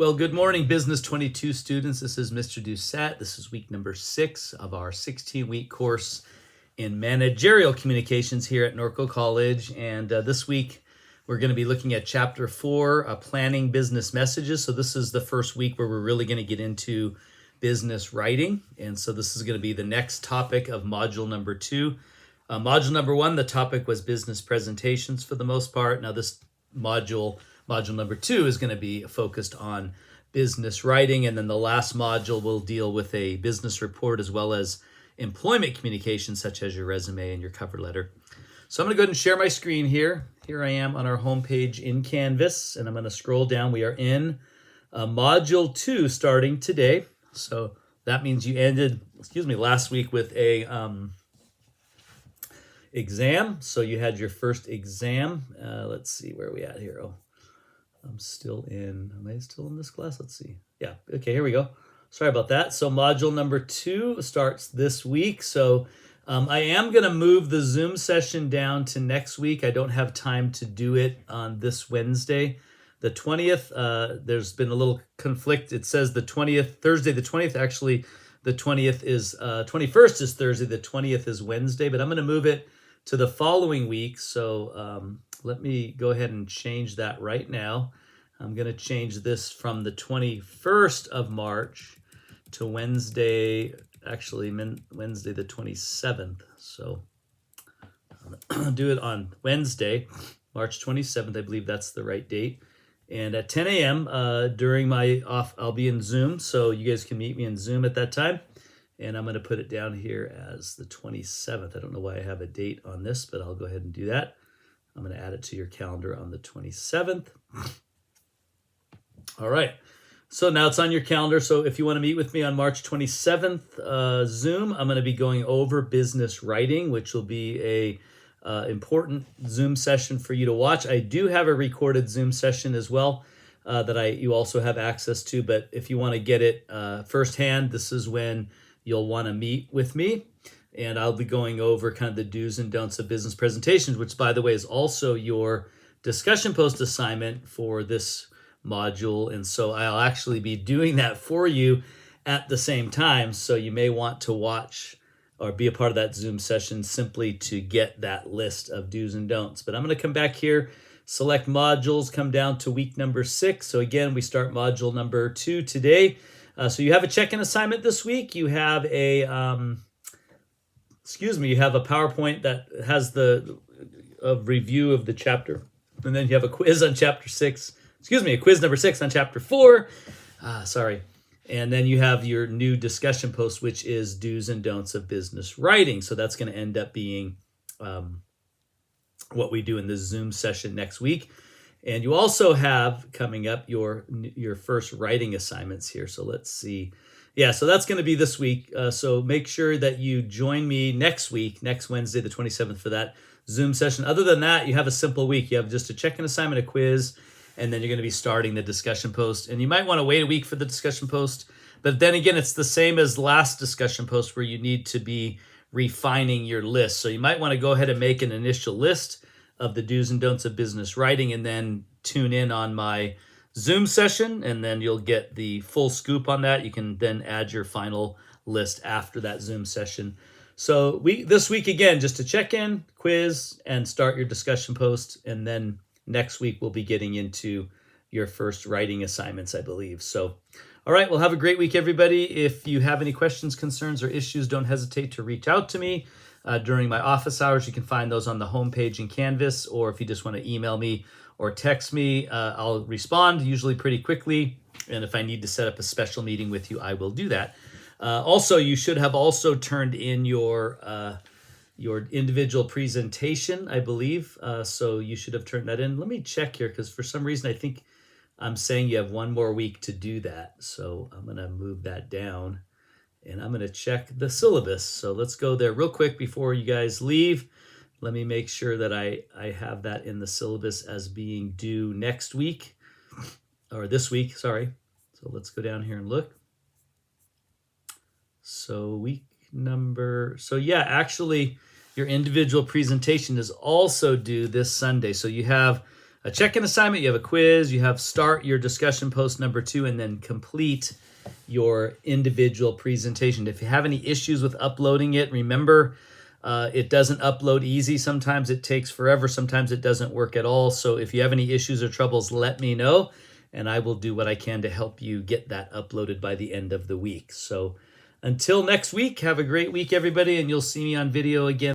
Well, good morning, Business 22 students. This is Mr.D. This is week number 6 of our 16-week course in managerial communications here at Norco College. And this week, we're going to be looking at Chapter 4, Planning Business Messages. So this is the first week where we're really going to get into business writing. And so this is going to be the next topic of Module number 2. Module number 1, the topic was business presentations for the most part. Now this module number 2 is going to be focused on business writing, and then the last module will deal with a business report as well as employment communication, such as your resume and your cover letter. So I'm going to go ahead and share my screen here. Here I am on our homepage in Canvas, and I'm going to scroll down. We are in Module 2 starting today. So that means you ended, last week with a exam. So you had your first exam. Let's see where we at here. Oh, am I still in this class? Let's see. Yeah, okay, here we go. Sorry about that. So module number 2 starts this week. So I am going to move the Zoom session down to next week. I don't have time to do it on this Wednesday, the 20th. There's been a little conflict. It says the 20th, Thursday the 20th. Actually, the 20th is, 21st is Thursday. The 20th is Wednesday, but I'm going to move it to the following week. So let me go ahead and change that right now. I'm going to change this from the 21st of March to Wednesday, Wednesday the 27th. So I'll do it on Wednesday, March 27th. I believe that's the right date. And at 10 a.m. During my off, I'll be in Zoom. So you guys can meet me in Zoom at that time. And I'm going to put it down here as the 27th. I don't know why I have a date on this, but I'll go ahead and do that. I'm going to add it to your calendar on the 27th. All right. So now it's on your calendar. So if you want to meet with me on March 27th, Zoom, I'm going to be going over business writing, which will be a important Zoom session for you to watch. I do have a recorded Zoom session as well that you also have access to. But if you want to get it firsthand, this is when you'll want to meet with me. And I'll be going over kind of the do's and don'ts of business presentations, which, by the way, is also your discussion post assignment for this module. And so I'll actually be doing that for you at the same time. So you may want to watch or be a part of that Zoom session simply to get that list of do's and don'ts. But I'm going to come back here, select modules, come down to week number 6. So again, we start module number 2 today. So you have a check-in assignment this week. You have a you have a PowerPoint that has the review of the chapter. And then you have a quiz on chapter 6. A quiz number 6 on chapter 4. And then you have your new discussion post, which is do's and don'ts of business writing. So that's going to end up being what we do in the Zoom session next week. And you also have coming up your first writing assignments here. So let's see. Yeah, so that's going to be this week. So make sure that you join me next week, next Wednesday, the 27th, for that Zoom session. Other than that, you have a simple week. You have just a check-in assignment, a quiz, and then you're going to be starting the discussion post. And you might want to wait a week for the discussion post. But then again, it's the same as last discussion post where you need to be refining your list. So you might want to go ahead and make an initial list of the do's and don'ts of business writing, and then tune in on my Zoom session, and then you'll get the full scoop on that. You can then add your final list after that Zoom session. So this week, again, just to check in, quiz, and start your discussion post. And then next week, we'll be getting into your first writing assignments, I believe. So, all right, well, have a great week, everybody. If you have any questions, concerns, or issues, don't hesitate to reach out to me. During my office hours, you can find those on the homepage in Canvas, or if you just want to email me or text me, I'll respond usually pretty quickly. And if I need to set up a special meeting with you, I will do that. Also, you should have also turned in your individual presentation, I believe. So you should have turned that in. Let me check here, because for some reason I think I'm saying you have one more week to do that. So I'm going to move that down. And I'm going to check the syllabus. So let's go there real quick before you guys leave. Let me make sure that I have that in the syllabus as being due next week, or this week, sorry. So let's go down here and look. So actually your individual presentation is also due this Sunday. So you have a check-in assignment, you have a quiz, you have start your discussion post number 2, and then complete your individual presentation. If you have any issues with uploading it, remember it doesn't upload easy. Sometimes it takes forever. Sometimes it doesn't work at all. So if you have any issues or troubles, let me know, and I will do what I can to help you get that uploaded by the end of the week. So until next week, have a great week, everybody, and you'll see me on video again.